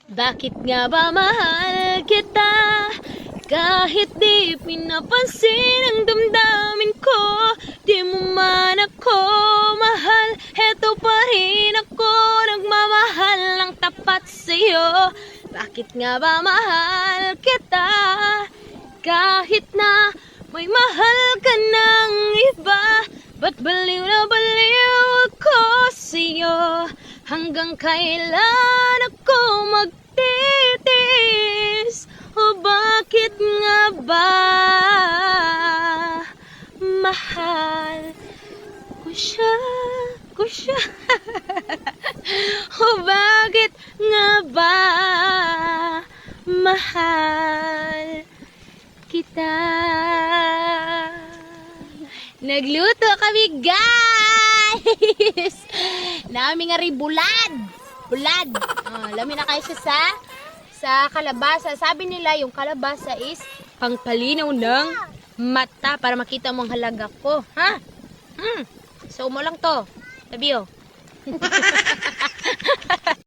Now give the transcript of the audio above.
Bakit nga ba mahal kita? Kahit di pinapansin ang damdamin ko, di mo man ako mahal, heto pa rin ako nagmamahal ng tapat sa'yo. Bakit nga ba mahal kita? Kahit na may mahal ka ng iba, ba't baliw na baliw ako sa'yo? Hanggang kailan ako magtitiis? O bakit nga ba mahal ko siya? O bakit nga ba mahal kita? Nagluto kami, guys! Nami nga rin bulad. Lami na kayo siya sa kalabasa. Sabi nila yung kalabasa is pangpalinaw ng mata para makita mo ang halaga ko. Ha? So mo lang to. Sabi